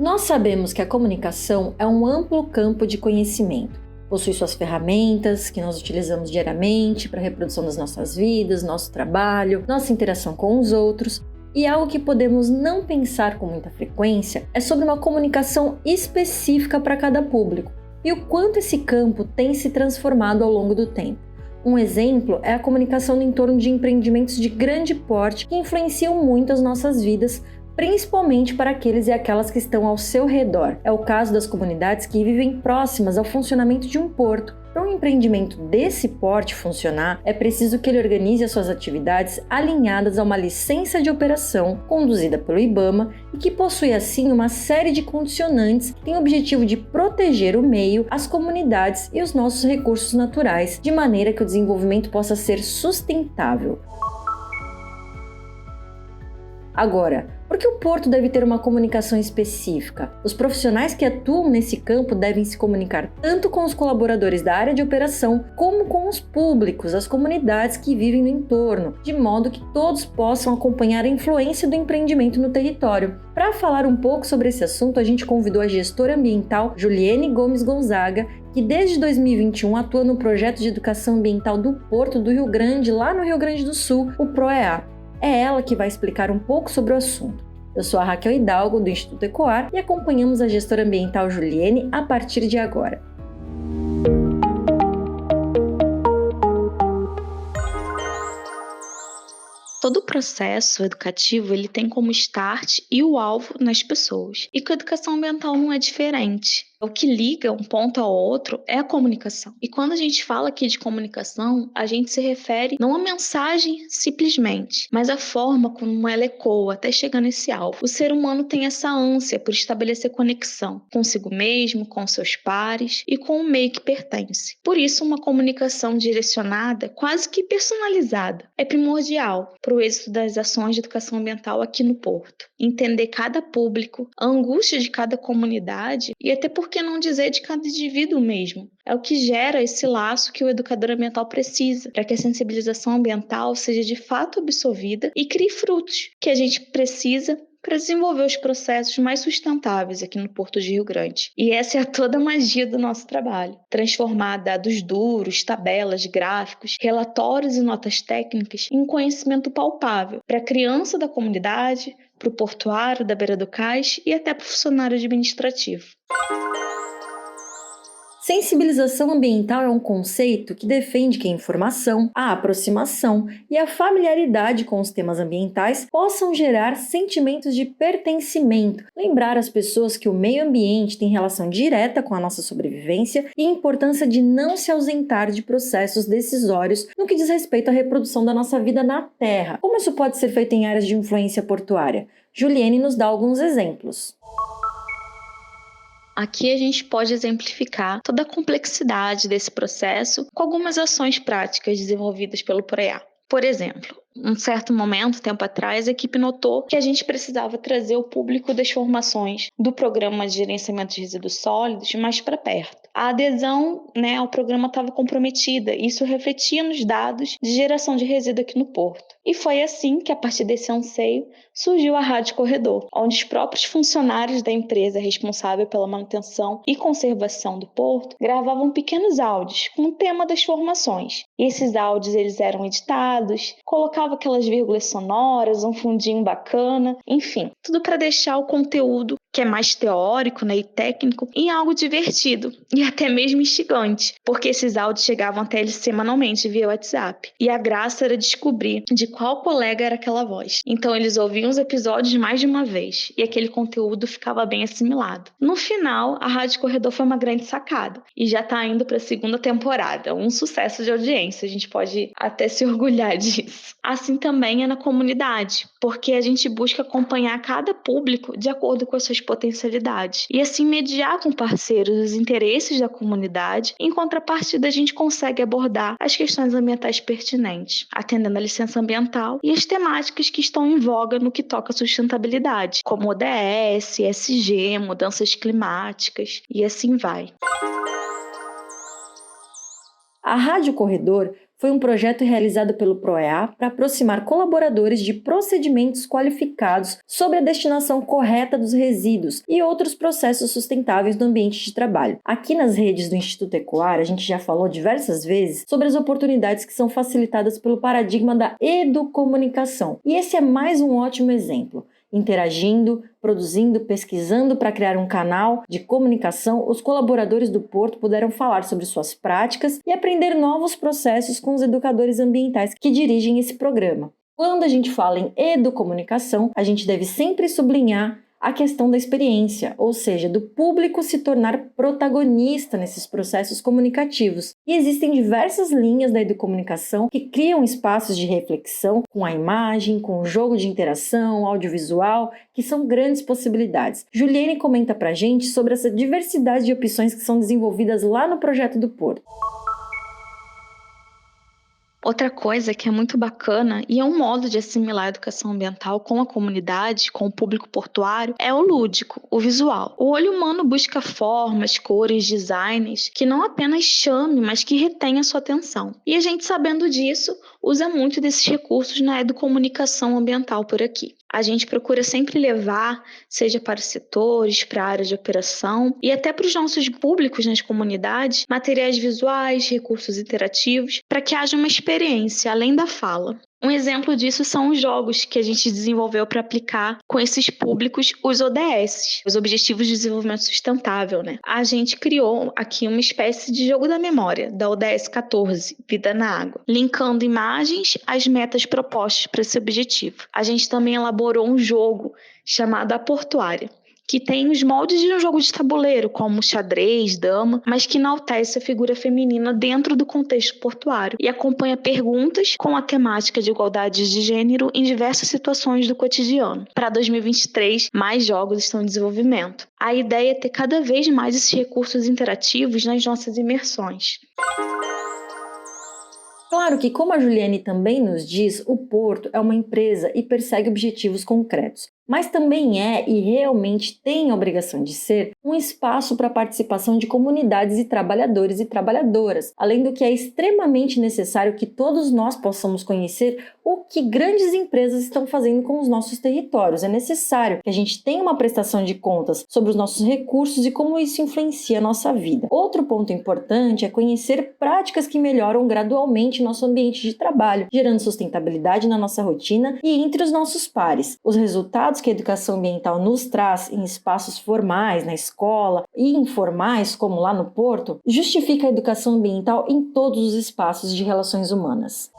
Nós sabemos que a comunicação é um amplo campo de conhecimento. Possui suas ferramentas que nós utilizamos diariamente para a reprodução das nossas vidas, nosso trabalho, nossa interação com os outros. E algo que podemos não pensar com muita frequência é sobre uma comunicação específica para cada público e o quanto esse campo tem se transformado ao longo do tempo. Um exemplo é a comunicação no entorno de empreendimentos de grande porte que influenciam muito as nossas vidas, principalmente para aqueles e aquelas que estão ao seu redor. É o caso das comunidades que vivem próximas ao funcionamento de um porto. Para um empreendimento desse porte funcionar, é preciso que ele organize as suas atividades alinhadas a uma licença de operação conduzida pelo IBAMA e que possui assim uma série de condicionantes que têm o objetivo de proteger o meio, as comunidades e os nossos recursos naturais, de maneira que o desenvolvimento possa ser sustentável. Agora, por que o porto deve ter uma comunicação específica? Os profissionais que atuam nesse campo devem se comunicar tanto com os colaboradores da área de operação, como com os públicos, as comunidades que vivem no entorno, de modo que todos possam acompanhar a influência do empreendimento no território. Para falar um pouco sobre esse assunto, a gente convidou a gestora ambiental Juliene Gomes Gonzaga, que desde 2021 atua no projeto de educação ambiental do Porto do Rio Grande, lá no Rio Grande do Sul, o PROEA. É ela que vai explicar um pouco sobre o assunto. Eu sou a Raquel Hidalgo, do Instituto Ecoar, e acompanhamos a gestora ambiental Juliene a partir de agora. Todo o processo educativo ele tem como start e o alvo nas pessoas. E com a educação ambiental não é diferente. O que liga um ponto ao outro é a comunicação. E quando a gente fala aqui de comunicação, a gente se refere não à mensagem simplesmente, mas à forma como ela ecoa até chegar nesse alvo. O ser humano tem essa ânsia por estabelecer conexão consigo mesmo, com seus pares e com o meio que pertence. Por isso, uma comunicação direcionada, quase que personalizada, é primordial para o êxito das ações de educação ambiental aqui no Porto. Entender cada público, a angústia de cada comunidade e até por que não dizer de cada indivíduo mesmo? É o que gera esse laço que o educador ambiental precisa para que a sensibilização ambiental seja de fato absorvida e crie frutos que a gente precisa para desenvolver os processos mais sustentáveis aqui no Porto de Rio Grande. E essa é toda a magia do nosso trabalho. Transformar dados duros, tabelas, gráficos, relatórios e notas técnicas em conhecimento palpável para a criança da comunidade, para o portuário da beira do cais e até para o funcionário administrativo. Sensibilização ambiental é um conceito que defende que a informação, a aproximação e a familiaridade com os temas ambientais possam gerar sentimentos de pertencimento, lembrar as pessoas que o meio ambiente tem relação direta com a nossa sobrevivência e a importância de não se ausentar de processos decisórios no que diz respeito à reprodução da nossa vida na Terra. Como isso pode ser feito em áreas de influência portuária? Juliene nos dá alguns exemplos. Aqui a gente pode exemplificar toda a complexidade desse processo com algumas ações práticas desenvolvidas pelo PROEA. Por exemplo, um certo momento, tempo atrás, a equipe notou que a gente precisava trazer o público das formações do programa de gerenciamento de resíduos sólidos mais para perto. A adesão ao programa estava comprometida e isso refletia nos dados de geração de resíduo aqui no Porto. E foi assim que, a partir desse anseio, surgiu a Rádio Corredor, onde os próprios funcionários da empresa responsável pela manutenção e conservação do porto gravavam pequenos áudios com o tema das formações. E esses áudios eles eram editados, colocava aquelas vírgulas sonoras, um fundinho bacana, enfim, tudo para deixar o conteúdo que é mais teórico e técnico, em algo divertido e até mesmo instigante, porque esses áudios chegavam até eles semanalmente via WhatsApp. E a graça era descobrir de qual colega era aquela voz. Então eles ouviam os episódios mais de uma vez e aquele conteúdo ficava bem assimilado. No final, a Rádio Corredor foi uma grande sacada e já está indo para a segunda temporada, um sucesso de audiência, a gente pode até se orgulhar disso. Assim também é na comunidade, porque a gente busca acompanhar cada público de acordo com as suas potencialidades e assim mediar com parceiros os interesses da comunidade. Em contrapartida, a gente consegue abordar as questões ambientais pertinentes, atendendo a licença ambiental e as temáticas que estão em voga no que toca à sustentabilidade, como ODS, ESG, mudanças climáticas e assim vai. A Rádio Corredor foi um projeto realizado pelo PROEA para aproximar colaboradores de procedimentos qualificados sobre a destinação correta dos resíduos e outros processos sustentáveis no ambiente de trabalho. Aqui nas redes do Instituto Ecoar, a gente já falou diversas vezes sobre as oportunidades que são facilitadas pelo paradigma da educomunicação. E esse é mais um ótimo exemplo. Interagindo, produzindo, pesquisando para criar um canal de comunicação, os colaboradores do Porto puderam falar sobre suas práticas e aprender novos processos com os educadores ambientais que dirigem esse programa. Quando a gente fala em educomunicação, a gente deve sempre sublinhar a questão da experiência, ou seja, do público se tornar protagonista nesses processos comunicativos. E existem diversas linhas da educomunicação que criam espaços de reflexão com a imagem, com o jogo de interação, audiovisual, que são grandes possibilidades. Juliane comenta pra gente sobre essa diversidade de opções que são desenvolvidas lá no projeto do Porto. Outra coisa que é muito bacana e é um modo de assimilar a educação ambiental com a comunidade, com o público portuário, é o lúdico, o visual. O olho humano busca formas, cores, designs que não apenas chame, mas que retenha a sua atenção. E a gente, sabendo disso, usa muito desses recursos na educomunicação ambiental por aqui. A gente procura sempre levar, seja para os setores, para a área de operação e até para os nossos públicos nas comunidades, materiais visuais, recursos interativos, para que haja uma experiência além da fala. Um exemplo disso são os jogos que a gente desenvolveu para aplicar com esses públicos os ODS, os Objetivos de Desenvolvimento Sustentável, né? A gente criou aqui uma espécie de jogo da memória, da ODS 14, Vida na Água, linkando imagens às metas propostas para esse objetivo. A gente também elaborou um jogo chamado A Portuária, que tem os moldes de um jogo de tabuleiro, como xadrez, dama, mas que enaltece a figura feminina dentro do contexto portuário e acompanha perguntas com a temática de igualdade de gênero em diversas situações do cotidiano. Para 2023, mais jogos estão em desenvolvimento. A ideia é ter cada vez mais esses recursos interativos nas nossas imersões. Claro que, como a Juliane também nos diz, o Porto é uma empresa e persegue objetivos concretos, mas também é, e realmente tem a obrigação de ser, um espaço para a participação de comunidades e trabalhadores e trabalhadoras, além do que é extremamente necessário que todos nós possamos conhecer o que grandes empresas estão fazendo com os nossos territórios. É necessário que a gente tenha uma prestação de contas sobre os nossos recursos e como isso influencia a nossa vida. Outro ponto importante é conhecer práticas que melhoram gradualmente nosso ambiente de trabalho, gerando sustentabilidade na nossa rotina e entre os nossos pares. Os resultados que a educação ambiental nos traz em espaços formais, na escola e informais, como lá no Porto, justifica a educação ambiental em todos os espaços de relações humanas.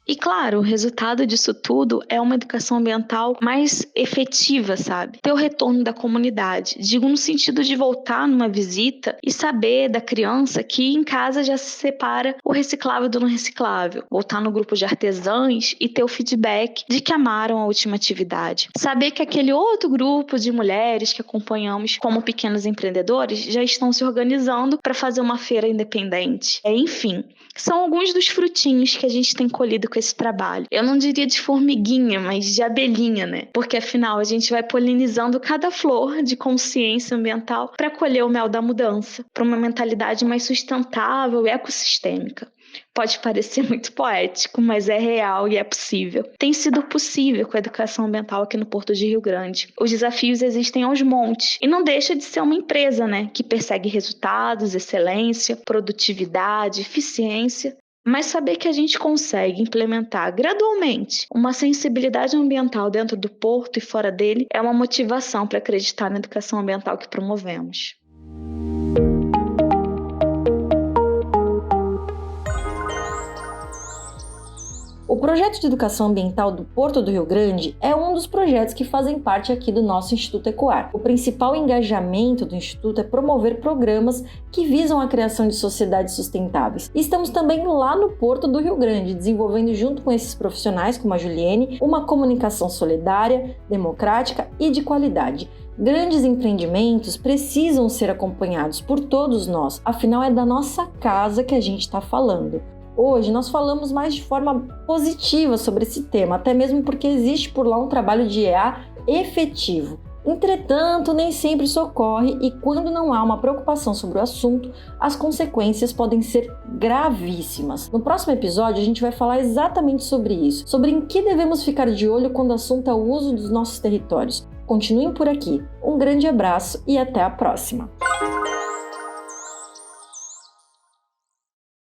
E claro, o resultado disso tudo é uma educação ambiental mais efetiva, sabe? Ter o retorno da comunidade. Digo no sentido de voltar numa visita e saber da criança que em casa já se separa o reciclável do não reciclável. Voltar no grupo de artesãs e ter o feedback de que amaram a última atividade. Saber que aquele outro grupo de mulheres que acompanhamos como pequenos empreendedores já estão se organizando para fazer uma feira independente. Enfim, são alguns dos frutinhos que a gente tem colhido com esse trabalho. Eu não diria de formiguinha, mas de abelhinha, né? Porque afinal a gente vai polinizando cada flor de consciência ambiental para colher o mel da mudança, para uma mentalidade mais sustentável e ecossistêmica. Pode parecer muito poético, mas é real e é possível. Tem sido possível com a educação ambiental aqui no Porto de Rio Grande. Os desafios existem aos montes. E não deixa de ser uma empresa, né? Que persegue resultados, excelência, produtividade, eficiência. Mas saber que a gente consegue implementar gradualmente uma sensibilidade ambiental dentro do Porto e fora dele é uma motivação para acreditar na educação ambiental que promovemos. O projeto de educação ambiental do Porto do Rio Grande é um dos projetos que fazem parte aqui do nosso Instituto Ecoar. O principal engajamento do Instituto é promover programas que visam a criação de sociedades sustentáveis. E estamos também lá no Porto do Rio Grande, desenvolvendo junto com esses profissionais, como a Juliane, uma comunicação solidária, democrática e de qualidade. Grandes empreendimentos precisam ser acompanhados por todos nós, afinal é da nossa casa que a gente está falando. Hoje nós falamos mais de forma positiva sobre esse tema, até mesmo porque existe por lá um trabalho de EA efetivo. Entretanto, nem sempre isso ocorre e quando não há uma preocupação sobre o assunto, as consequências podem ser gravíssimas. No próximo episódio, a gente vai falar exatamente sobre isso, sobre em que devemos ficar de olho quando o assunto é o uso dos nossos territórios. Continuem por aqui. Um grande abraço e até a próxima!